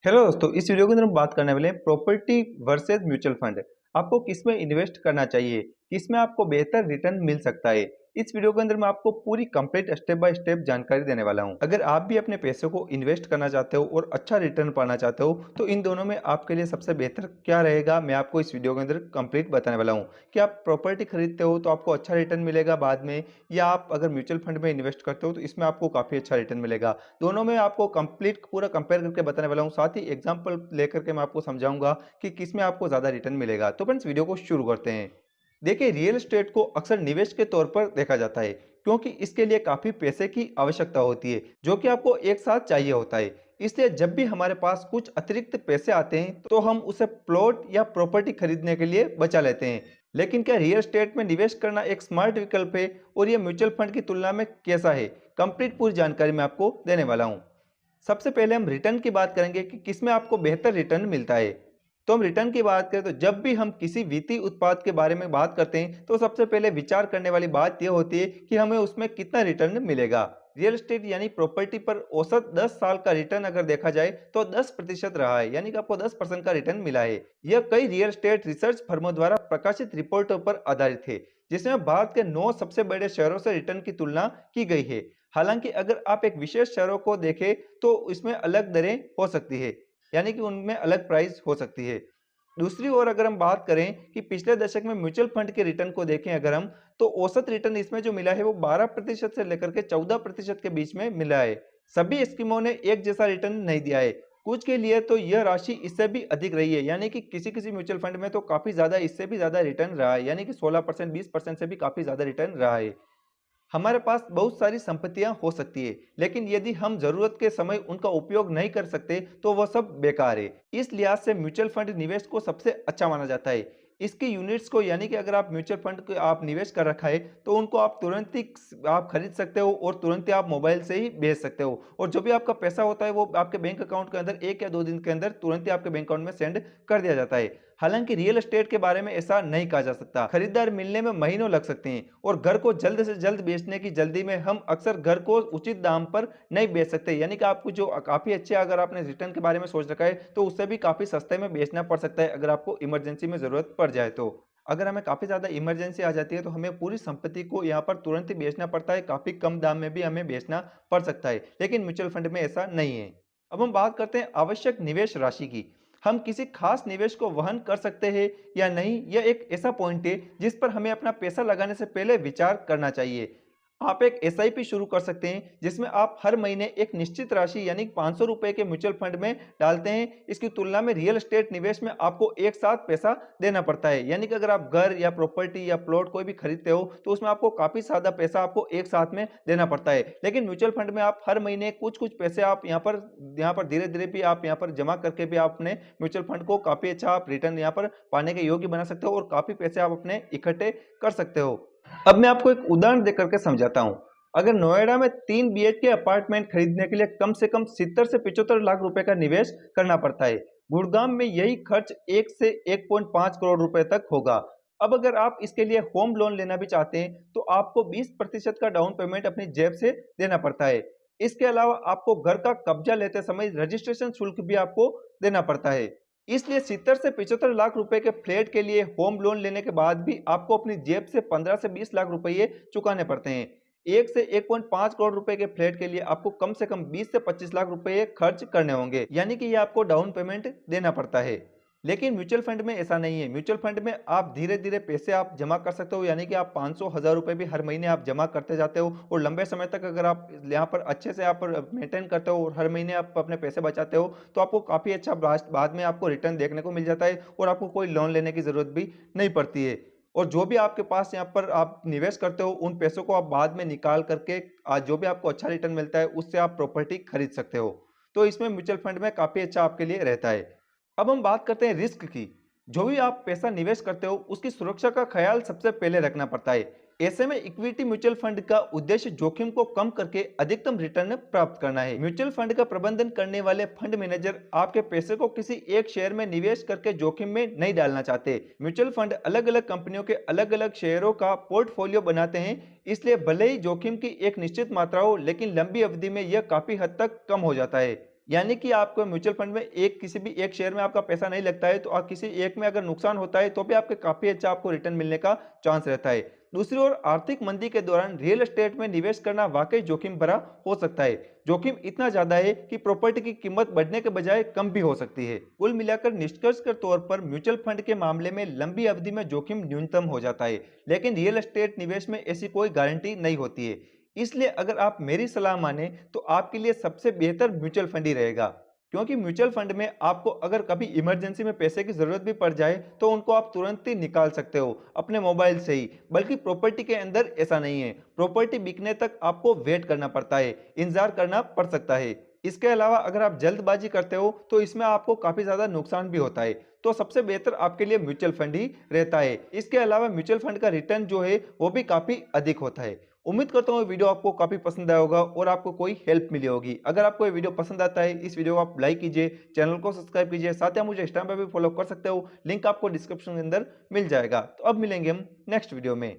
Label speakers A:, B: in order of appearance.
A: Hello दोस्तों, इस video के अंदर हम बात करने वाले हैं प्रॉपर्टी वर्सेस म्यूचुअल फंड। आपको किसमें इन्वेस्ट करना चाहिए, किसमें आपको बेहतर रिटर्न मिल सकता है। इस वीडियो के अंदर मैं आपको पूरी कंप्लीट स्टेप बाय स्टेप जानकारी देने वाला हूं। अगर आप भी अपने पैसे को इन्वेस्ट करना चाहते हो और अच्छा रिटर्न पाना चाहते हो तो इन दोनों में आपके लिए सबसे बेहतर क्या रहेगा, मैं आपको इस वीडियो के अंदर कंप्लीट बताने वाला हूँ। कि आप प्रॉपर्टी खरीदते हो तो आपको अच्छा रिटर्न मिलेगा बाद में, या आप अगर म्यूचुअल फंड में इन्वेस्ट करते हो तो इसमें आपको काफ़ी अच्छा रिटर्न मिलेगा। दोनों में आपको कंप्लीट पूरा कंपेयर करके बताने वाला हूँ, साथ ही एग्जांपल लेकर के मैं आपको समझाऊंगा कि किसमें आपको ज़्यादा रिटर्न मिलेगा। तो फ्रेंड्स, वीडियो को शुरू करते हैं। देखिए, रियल एस्टेट को अक्सर निवेश के तौर पर देखा जाता है क्योंकि इसके लिए काफ़ी पैसे की आवश्यकता होती है जो कि आपको एक साथ चाहिए होता है। इसलिए जब भी हमारे पास कुछ अतिरिक्त पैसे आते हैं तो हम उसे प्लॉट या प्रॉपर्टी खरीदने के लिए बचा लेते हैं। लेकिन क्या रियल एस्टेट में निवेश करना एक स्मार्ट विकल्प है और ये म्यूचुअल फंड की तुलना में कैसा है? कंप्लीट पूरी जानकारी मैं आपको देने वाला हूँ। सबसे पहले हम रिटर्न की बात करेंगे कि किसमें आपको बेहतर रिटर्न मिलता है। तो हम रिटर्न की बात करें तो जब भी हम किसी वित्तीय उत्पाद के बारे में बात करते हैं तो सबसे पहले विचार करने वाली बात यह होती है कि हमें उसमें कितना रिटर्न मिलेगा। रियल एस्टेट यानी प्रॉपर्टी पर औसत 10 साल का रिटर्न अगर देखा जाए तो 10% रहा है, यानी कि आपको 10% का रिटर्न मिला है। यह कई रियल एस्टेट रिसर्च फर्मों द्वारा प्रकाशित रिपोर्टों पर आधारित है, जिसमें भारत के 9 सबसे बड़े शहरों से रिटर्न की तुलना की गई है। हालांकि अगर आप एक विशेष शहरों को देखें तो इसमें अलग दरें हो सकती है, यानी कि उनमें अलग प्राइस हो सकती है। दूसरी ओर अगर हम बात करें कि पिछले दशक में म्यूचुअल फंड के रिटर्न को देखें अगर हम, तो औसत रिटर्न इसमें जो मिला है वो 12% से लेकर के 14% के बीच में मिला है। सभी स्कीमों ने एक जैसा रिटर्न नहीं दिया है। कुछ के लिए तो यह राशि इससे भी अधिक रही है, यानी कि किसी किसी म्यूचुअल फंड में तो काफी ज्यादा, इससे भी ज्यादा रिटर्न रहा है, यानी कि 16% 20% से भी काफी ज्यादा रिटर्न रहा है। हमारे पास बहुत सारी संपत्तियां हो सकती है, लेकिन यदि हम जरूरत के समय उनका उपयोग नहीं कर सकते तो वह सब बेकार है। इस लिहाज से म्यूचुअल फंड निवेश को सबसे अच्छा माना जाता है। इसकी यूनिट्स को, यानी कि अगर आप म्यूचुअल फंड को आप निवेश कर रखा है तो उनको आप तुरंत ही आप खरीद सकते हो और तुरंत ही आप मोबाइल से ही भेज सकते हो, और जो भी आपका पैसा होता है वो आपके बैंक अकाउंट के अंदर 1 या 2 दिन के अंदर तुरंत ही आपके बैंक अकाउंट में सेंड कर दिया जाता है। हालांकि रियल एस्टेट के बारे में ऐसा नहीं कहा जा सकता, खरीदार मिलने में महीनों लग सकते हैं और घर को जल्द से जल्द बेचने की जल्दी में हम अक्सर घर को उचित दाम पर नहीं बेच सकते, यानी कि आपको जो काफी अच्छे, अगर आपने रिटर्न के बारे में सोच रखा है तो उससे भी काफी सस्ते में बेचना पड़ सकता है अगर आपको इमरजेंसी में जरूरत पड़ जाए तो। अगर हमें काफी ज्यादा इमरजेंसी आ जाती है तो हमें पूरी संपत्ति को यहाँ पर तुरंत ही बेचना पड़ता है, काफी कम दाम में भी हमें बेचना पड़ सकता है, लेकिन म्यूचुअल फंड में ऐसा नहीं है। अब हम बात करते हैं आवश्यक निवेश राशि की। हम किसी खास निवेश को वहन कर सकते हैं या नहीं, यह एक ऐसा पॉइंट है जिस पर हमें अपना पैसा लगाने से पहले विचार करना चाहिए। आप एक एसआईपी शुरू कर सकते हैं जिसमें आप हर महीने एक निश्चित राशि यानी 500 रुपए के म्यूचुअल फंड में डालते हैं। इसकी तुलना में रियल एस्टेट निवेश में आपको एक साथ पैसा देना पड़ता है, यानी कि अगर आप घर या प्रॉपर्टी या प्लॉट कोई भी खरीदते हो तो उसमें आपको काफी ज्यादा पैसा आपको एक साथ में देना पड़ता है। लेकिन म्यूचुअल फंड में आप हर महीने कुछ कुछ पैसे आप यहाँ पर धीरे धीरे भी आप यहाँ पर जमा करके भी आप अपने म्यूचुअल फंड को काफी अच्छा आप रिटर्न यहाँ पर पाने के योग्य बना सकते हो और काफी पैसे आप अपने इकट्ठे कर सकते हो। अब मैं आपको एक उदाहरण देकर के समझाता हूं। अगर नोएडा में 3 BHK अपार्टमेंट खरीदने के लिए कम से कम 70 से 75 लाख रुपए का निवेश करना पड़ता है। गुड़गांव में यही खर्च 1 से 1.5 करोड़ रुपए तक होगा। अब अगर आप इसके लिए होम लोन लेना भी चाहते हैं तो आपको 20% का डाउन पेमेंट अपनी जेब से देना पड़ता है। इसके अलावा आपको घर का कब्जा लेते समय रजिस्ट्रेशन शुल्क भी आपको देना पड़ता है। इसलिए 70 से 75 लाख रुपए के फ्लैट के लिए होम लोन लेने के बाद भी आपको अपनी जेब से 15 से 20 लाख रुपए चुकाने पड़ते हैं। 1 से 1.5 करोड़ रुपए के फ्लैट के लिए आपको कम से कम 20 से 25 लाख रुपए खर्च करने होंगे, यानी कि ये आपको डाउन पेमेंट देना पड़ता है। लेकिन म्यूचुअल फंड में ऐसा नहीं है। म्यूचुअल फंड में आप धीरे धीरे पैसे आप जमा कर सकते हो, यानी कि आप 500 1000 रुपए भी हर महीने आप जमा करते जाते हो और लंबे समय तक अगर आप यहाँ पर अच्छे से आप मेंटेन करते हो और हर महीने आप अपने पैसे बचाते हो तो आपको काफी अच्छा बाद में आपको रिटर्न देखने को मिल जाता है और आपको कोई लोन लेने की जरूरत भी नहीं पड़ती है। और जो भी आपके पास यहाँ पर आप निवेश करते हो उन पैसों को आप बाद में निकाल करके आज जो भी आपको अच्छा रिटर्न मिलता है उससे आप प्रॉपर्टी खरीद सकते हो। तो इसमें म्यूचुअल फंड में काफी अच्छा आपके लिए रहता है। अब हम बात करते हैं रिस्क की। जो भी आप पैसा निवेश करते हो उसकी सुरक्षा का ख्याल सबसे पहले रखना पड़ता है। ऐसे में इक्विटी म्यूचुअल फंड का उद्देश्य जोखिम को कम करके अधिकतम रिटर्न प्राप्त करना है। म्यूचुअल फंड का प्रबंधन करने वाले फंड मैनेजर आपके पैसे को किसी एक शेयर में निवेश करके जोखिम में नहीं डालना चाहते। म्यूचुअल फंड अलग अलग कंपनियों के अलग अलग शेयरों का पोर्टफोलियो बनाते हैं, इसलिए भले ही जोखिम की एक निश्चित मात्रा हो लेकिन लंबी अवधि में यह काफी हद तक कम हो जाता है। यानी कि आपको म्यूचुअल फंड में एक किसी भी एक शेयर में आपका पैसा नहीं लगता है, तो किसी एक में अगर नुकसान होता है तो भी आपके काफ़ी अच्छा आपको रिटर्न मिलने का चांस रहता है। दूसरी ओर आर्थिक मंदी के दौरान रियल एस्टेट में निवेश करना वाकई जोखिम भरा हो सकता है। जोखिम इतना ज़्यादा है कि प्रॉपर्टी की कीमत बढ़ने के बजाय कम भी हो सकती है। कुल मिलाकर निष्कर्ष के तौर पर म्यूचुअल फंड के मामले में लंबी अवधि में जोखिम न्यूनतम हो जाता है, लेकिन रियल एस्टेट निवेश में ऐसी कोई गारंटी नहीं होती है। इसलिए अगर आप मेरी सलाह माने तो आपके लिए सबसे बेहतर म्यूचुअल फंड ही रहेगा, क्योंकि म्यूचुअल फंड में आपको अगर कभी इमरजेंसी में पैसे की जरूरत भी पड़ जाए तो उनको आप तुरंत ही निकाल सकते हो अपने मोबाइल से ही। बल्कि प्रॉपर्टी के अंदर ऐसा नहीं है, प्रॉपर्टी बिकने तक आपको वेट करना पड़ता है, इंतजार करना पड़ सकता है। इसके अलावा अगर आप जल्दबाजी करते हो तो इसमें आपको काफी ज्यादा नुकसान भी होता है। तो सबसे बेहतर आपके लिए म्यूचुअल फंड ही रहता है। इसके अलावा म्यूचुअल फंड का रिटर्न जो है वो भी काफी अधिक होता है। उम्मीद करता हूँ वीडियो आपको काफी पसंद आया होगा और आपको कोई हेल्प मिली होगी। अगर आपको ये वीडियो पसंद आता है, इस वीडियो को आप लाइक कीजिए, चैनल को सब्सक्राइब कीजिए, साथ ही आप मुझे इंस्टाग्राम पे भी फॉलो कर सकते हो, लिंक आपको डिस्क्रिप्शन के अंदर मिल जाएगा। तो अब मिलेंगे हम नेक्स्ट वीडियो में।